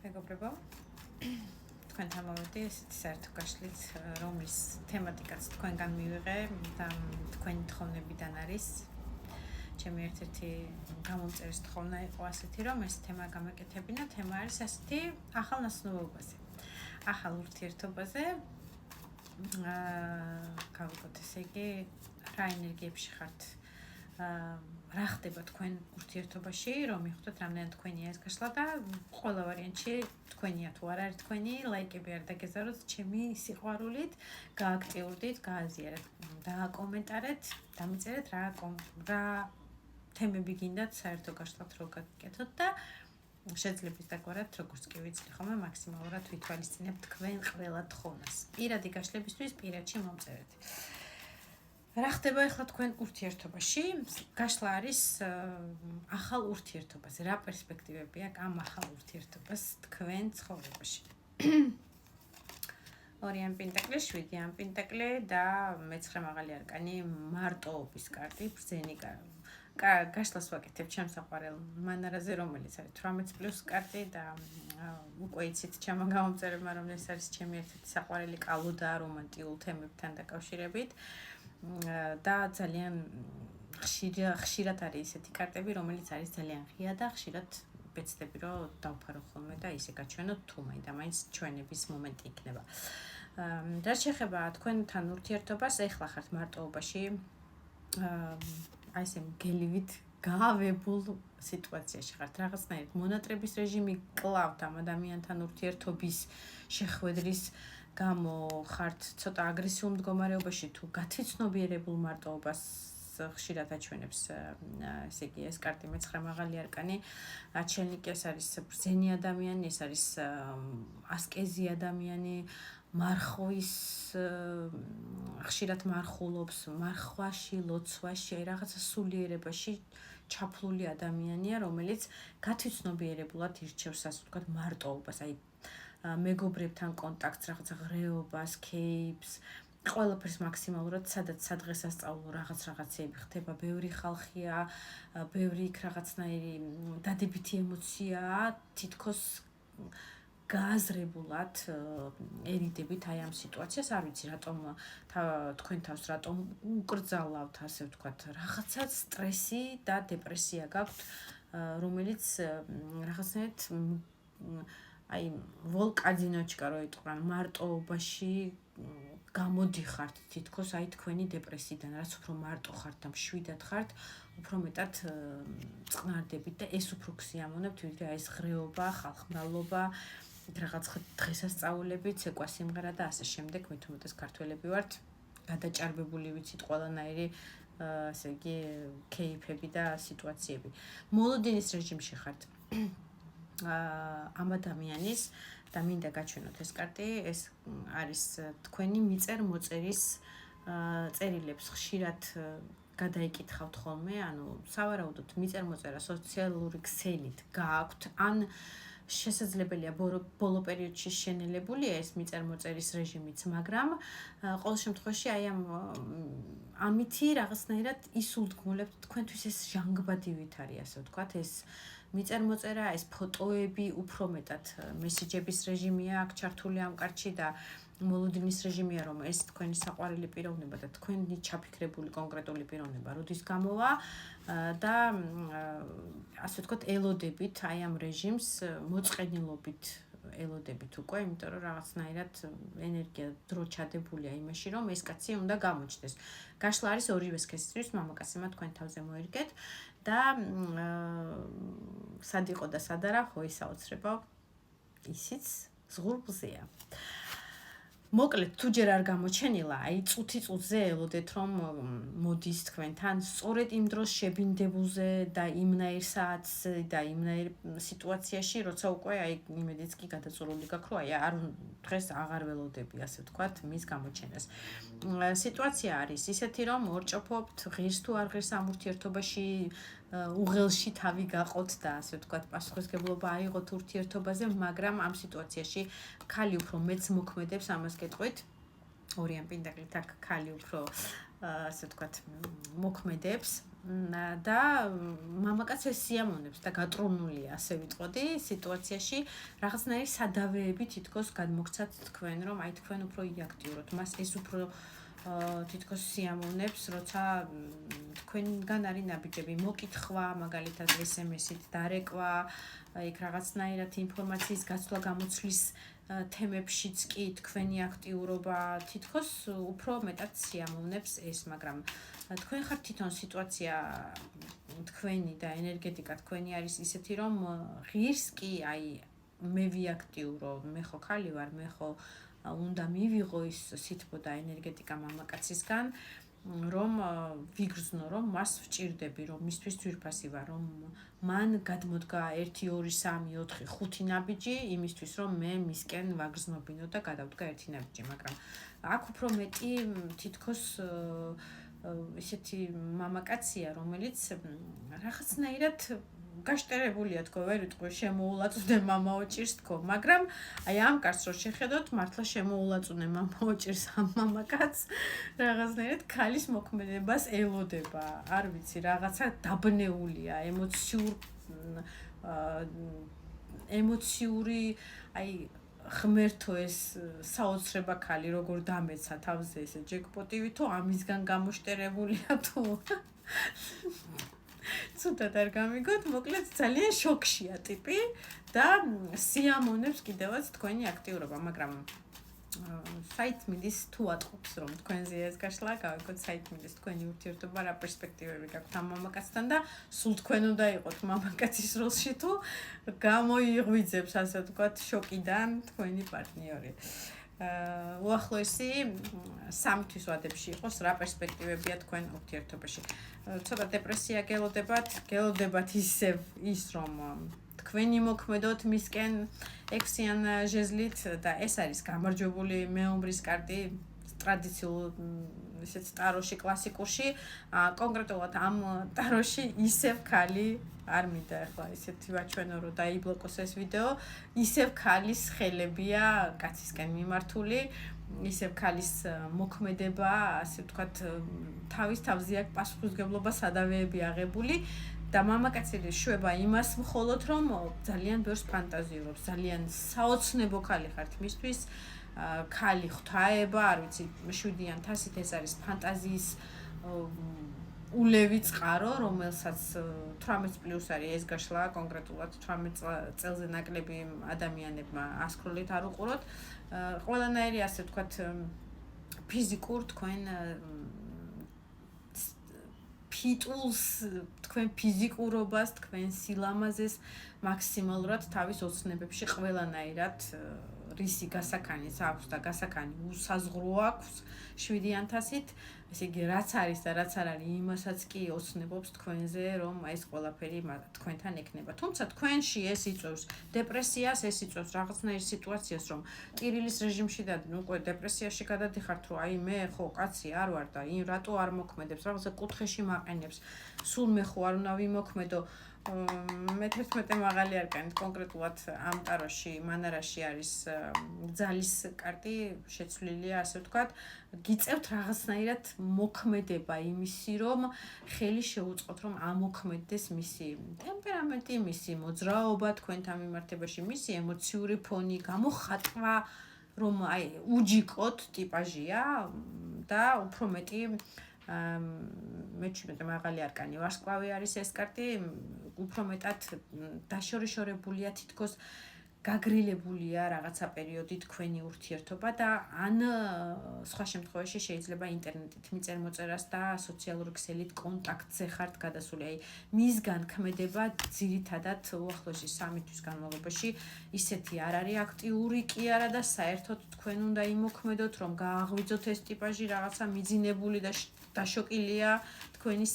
მეგობრებო, თქვენთან მოვედი ესეთი საერთო გაშლით, რომლის თემატიკაც თქვენგან მივიღე და თქვენი თხოვნებიდან არის. ჩემი ერთ-ერთი გამომწერის თხოვნა იყო ასეთი, რომ ეს თემა გამეკეთებინა. თემა არის ასეთი ახალნაცნობობაზე, ახალ ურთიერთობაზე. გავიგოთ ესე იგი, რა ენერგიებში ხართ, რა ხდება თქვენ ურთიერთობაში, რომ მიხვდეთ რამდენად თქვენია ეს გაშლა და ყველა ვარიანტში თქვენია თუ არ არის თქვენი, ლაიკები არ დაგეზაროთ ჩემი სიყვარულით, გააქტიურდით, გააზიარეთ, დააკომენტარეთ, დამიწერეთ რა თემები გინდათ საერთო გაშლათ რო გაკეთოთ და შეძლებლის დაგვარად, როგორც კი ვიცი ხოლმე მაქსიმალურად ვითვალისწინებთ თქვენ ყველა თხოვნას. პირადი გაშლებისთვის პირადში მომწერეთ. რა ხდება ახლა თქვენ ურთიერთობაში? გაშლა არის ახალ ურთიერთობაზე. რა პერსპექტივები აქვს ამ ახალ ურთიერთობას თქვენ ცხოვრებაში? 2 ამ პენტაკლი, 7 ამ პენტაკლი და მე-9 მაღალი არკანი მარტოობის კარტი, ბრძენი გაშლას ვაკეთებ ჩემს საყვარელ მანარაზე, რომელიც არის 18+ კარტი და უკვე იცით ჩემო გამომწერებმა, რომ ეს არის ჩემი ერთ-ერთი საყვარელი კალო და რომანტიულ თემებთან დაკავშირებით. და ძალიან ხშირად არის ესეთი კარტები, რომელიც არის ძალიან ღია და ხშირად ვეცდები, რომ დავფარო ხოლმე და ისე გაჩვენოთ, თუ მაინც ჩვენების მომენტი იქნება. რა შეეხება თქვენთან ურთიერთობას, ეხლა ხართ მარტოობაში, აი ესე გელივით გავებულ სიტუაციაში ხართ, რაღაცნაირად მონატრების რეჟიმი კლავთ ამ ადამიანთან ურთიერთობის შეხვედრის გამო ხართ ცოტა აგრესიულ მდგომარეობაში თუ გათვითცნობიერებულ მარტოობას ხშირად აჩვენებს ესე იგი ეს კარტი მე-9 მაღალი არკანი აჩელნიკი ეს არის ბრძენი ადამიანი ეს არის ასკეზი ადამიანი მარხვის ხშირად მარხულობს მარხვაში ლოცვაში აი რაღაცა სულიერებაში ჩაფლული ადამიანია რომელიც გათვითცნობიერებულად ირჩევს ასე ვთქვათ მარტოობას აი მეგობრებთან კონტაქტს, რაღაცა ღრეობას, кейპს, ყველაფერს მაქსიმალურად სადაც სადღესასწაულო რაღაცეები ხდება, ბევრი ხალხია, ბევრი იქ რაღაცნაირი დადებითი ემოციაა, თითქოს გააზრებულად ერიდებით აი ამ სიტუაციას, არ ვიცი რატომ თქვენ თავს რატომ უკრძალავთ, ასე ვთქვათ, რაღაცა სტრესი და დეპრესია გაქვთ, რომელიც რაღაცნაირად აი ვოლკაძინოჩკა რო იტყვიან მარტოობაში გამოდიხართ თითქოს აი თქვენი დეპრესიიდან რაც უფრო მარტო ხართ და მშვიდად ხართ უფრო მეტად წყნარდებით და ეს უფრო გსიამოვნებთ ვიდრე აი ეს ღრეობა ხალხმრავლობა რაღაც დღესასწაულები ცეკვა სიმღერა და ასე შემდეგ მით უმეტეს ქართველები ვართ გადაჭარბებული ვიცით ყველანაირი ასე იგი кейფები და სიტუაციები მოლოდინის რეჟიმში ხართ ამ ადამიანის და მინდა გაჩვენოთ ეს კარტი, ეს არის თქვენი მიწერ-მოწერის წერილებს ხშირად გადაიკითხავთ ხოლმე, ანუ სავარაუდოდ მიწერ-მოწერა სოციალური ქსელით გააქვთ, ან შესაძლებელია ბოლო პერიოდში შენელებულია ეს მიწერ-მოწერის რეჟიმიც, მაგრამ ყოველ შემთხვევაში აი ამითი რაღაცნაირად ისულდგმულებთ თქვენთვის ეს ჟანგბადივით არის, ასე ვთქვათ, ეს მიწერ-მოწერა, ეს ფოტოები, უფრო მეტად მესეჯების რეჟიმია აქ ჩართული ამ კარტში და მოლოდინის რეჟიმია, რომ ეს თქვენი საყვარელი პიროვნება და თქვენი ჩაფიქრებული კონკრეტული პიროვნება როდის გამოვა და ასე ვთქვათ, ელოდებით აი ამ რეჟიმს მოწყენილობით ელოდებით უკვე, იმიტომ რომ რაღაცნაირად ენერგია დრო ჩადებულია იმაში, რომ ეს კაცი უნდა გამოჩნდეს. გაშლა არის ორივე სქესისთვის, მამაკაცებმა თქვენ თავზე მოერგეთ და სად იყო და სად არა, ხო ის აუცილებლო ისიც ზღურბლზეა. მოკლედ, თუ ჯერ არ გამოჩენილა, აი წუთი-წუთზე ელოდეთ, რომ მოდის თქვენთან, სწორედ იმ დროს შებინდებულზე და იმნაირ საათზე და იმნაირ სიტუაციაში, როცა უკვე აი იმედიც კი გადაწურული გაქვს, რომ აი არ დღეს აღარ ველოდები, ასე ვთქვათ, მის გამოჩენას. სიტუაცია არის ისეთი, რომ ორჭოფობთ, ღირს თუ არ ღირს ამ ურთიერთობაში უღელში თავი გაყოთ და ასე ვთქვათ, პასუხისმგებლობა აიღოთ ურთიერთობაზე, მაგრამ ამ სიტუაციაში ქალი უფრო მეც მოქმედებს ამას გეტყვით. 2 ამ პენტაკლით აქ ქალი უფრო ასე ვთქვათ, მოქმედებს და მამაკაცს სიამოვნებს და გატრონულია, ასე ვიტყოდი, სიტუაციაში რაღაცნაირი სადავეები თითქოს გადმოგცათ თქვენ, რომ აი თქვენ უფრო იაქტიუროთ. მას ეს უფრო თითქოს სიამოვნებს, როცა თქვენგან არის ნაბიჯები, მოკითხვა, მაგალითად SMS-ით დარეკვა, იქ რაღაცნაირად ინფორმაციის გაცვლა გამოცვლის თემებშიც კი თქვენი აქტიურობა თითქოს უფრო მეტად სიამოვნებს ეს, მაგრამ თქვენ ხართ თვითონ სიტუაცია თქვენი და ენერგეტიკა თქვენი არის ისეთი, რომ ღირს კი აი მე ვიაქტიურო, მე ხო ხალი ვარ, მე ხო უნდა მივიღო ის სითბო და ენერგეტიკა მამაკაცისგან, რომ ვიგრძნო, რომ მას ვჭირდები, რომ მისთვის ძვირფასი ვარ, რომ მან გადმოდგა 1 2 3 4 5 ნაბიჯი იმისთვის, რომ მე მისკენ ვაგრძნობინო და გადავდგა 1 ნაბიჯი, მაგრამ აქ უფრო მეტი თითქოს ისეთი მამაკაცია, რომელიც რაღაცნაირად გაშტერებულია თქო, ვერ ვიტყვი შემოულაწუნე მამაოჭირს თქო, მაგრამ აი ამ კარს რო შეხედოთ, მართლა შემოულაწუნე მამაოჭირს ამ მამაკაცს, რაღაცნაირად ქალის მოქმედებას ელოდება, არ ვიცი, რაღაცა დაბნეულია, ემოციური, აი ღმერთო ეს საოცრება ქალი როგორ დამეცა თავზე ესე ჯეკპოტივი თუ ამისგან გამოშტერებულია თუ ცუდად არ გამიგოთ, მოკლედ ძალიან შოქშია ტიპი და სიამოვნებს კიდევაც თქვენი აქტიურობა, მაგრამ საით მიდის თუ ატყობს რომ თქვენზე ეს გაშლა, გავიგოთ საით მიდის თქვენი ურთიერთობა, რა პერსპექტივები გაქვთ ამ მამაკაცთან და სულ თქვენ უნდა იყოთ მამაკაცის როლში თუ გამოიღვიძებს, ასე ვთქვათ, შოკიდან თქვენი პარტნიორი. უახლოესი 3 თვის ვადებში იყოს რა პერსპექტივებია თქვენ ურთიერთობაში. ცოტა დეპრესია გელოდებათ ისევ ის რომ თქვენი მოქმედოთ მისკენ 6-იან ჟეზლით და ეს არის გამარჯვებული მეომრის კარტი ტრადიციულ ისეთ ტაროში კლასიკურში, კონკრეტულად ამ ტაროში ისევ ქალი არ მინდა ახლა ისეთი ვაჩვენო რომ დაიბლოკოს ეს ვიდეო, ისევ ქალის ხელებია კაცისკენ მიმართული, ისევ ქალის მოქმედება, ასე ვთქვათ, თავის თავზე აქვს პასუხისმგებლობა, სადავეები აღებული და მამაკაცი შვება იმას მხოლოდ რომ ძალიან ბევრს ფანტაზიურობს, ძალიან საოცნებო ქალი ხართ მისთვის, ქალი ღვთაება, არ ვიცი, 7-იან თასით ეს არის ფანტაზიის ულევი წყარო, რომელსაც 18+ არის ეს გაშლა, კონკრეტულად 18 წელზე ნაკლები ადამიანებმა ასკროლით არ უყუროთ. ყველანაირი ასე ვთქვათ ფიზიკურ თქვენ ფიტულს, თქვენ ფიზიკურობას, თქვენ სილამაზეს მაქსიმალურად თავის ოცნებებში ყველანაირად რისი გასაქანიც აქვს და გასაქანი უსაზღრო აქვს 7-იან თასით, ესე იგი რაც არის და რაც არ არის, იმასაც კი ოცნებობს თქვენზე, რომ ეს ყველაფერი თქვენთან ექნება. თუმცა თქვენში ეს იწვევს დეპრესიას, ეს იწვევს რაღაცნაირ სიტუაციას, რომ ტირილის რეჟიმში და უკვე დეპრესიაში გადადიხართ, რომ აი მე ხო კაცი არ ვარ და რატო არ მოქმედებს, რაღაცა კუთხეში მაყენებს, სულ მე ხო არ უნდა ვიმოქმედო. მე-11 მაღალი არკანი კონკრეტულად ამ ტაროში, მანარაში არის ძალის კარტი შეცვლილია, ასე ვთქვათ, გიწევთ რაღაცნაირად მოქმედება იმისი, რომ ხელი შეუწყოთ, რომ ამოქმედდეს მისი ტემპერამენტი, მისი მოძრაობა თქვენთან მიმართებაში, მისი ემოციური ფონი, გამოხატვა, რომ აი უჯიკოთ ტიპაჟია და უფრო მეტი მე-17 მაღალი არკანი ვარსკვლავი არის ეს კარტი, უფრო მეტად დაშორიშორებულია, თითქოს გაგრილებულია რაღაცა პერიოდი თქვენი ურთიერთობა და ან სხვა შემთხვევაში შეიძლება ინტერნეტით მიწერ-მოწერას და სოციალური ქსელით კონტაქტზე ხართ გადასული. აი მისგან ქმედება ძირითადად უახლოესი 3 თვის განმავლობაში ისეთი არ არის აქტიური კი არა და საერთოდ თქვენ უნდა იმოქმედოთ, რომ გააღვიძოთ ეს ტიპაჟი, რაღაცა მიძინებული და დაშოკილია თქვენი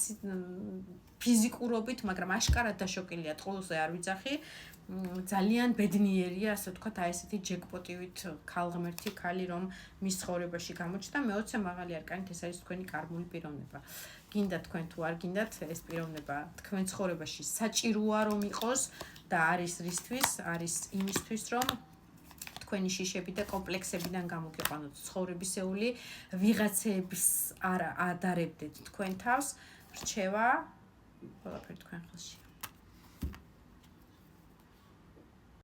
ფიზიკურობით, მაგრამ აშკარად დაშოკილია, ტყუილზე არ ვიძახი. ძალიან ბედნიერია, ასე ვთქვათ, აი ესეთი ჯეკპოტივით ქალღმერთი ქალი, რომ მის ცხოვრებაში გამოჩნდა. მე-20 მაღალი არკანით ეს არის თქვენი კარმული პიროვნება. გინდა თქვენ თუ არ გინდათ, ეს პიროვნება თქვენ ცხოვრებაში საჭიროა რომ იყოს და არის რისთვის, არის იმისთვის, რომ თქვენი შიშები და კომპლექსებიდან გამოგიყვანოთ ცხოვრებისეული ვიღაცების არ ადარებდეთ თქვენ თავს, რჩევა ყველაფერი თქვენ ხელშია.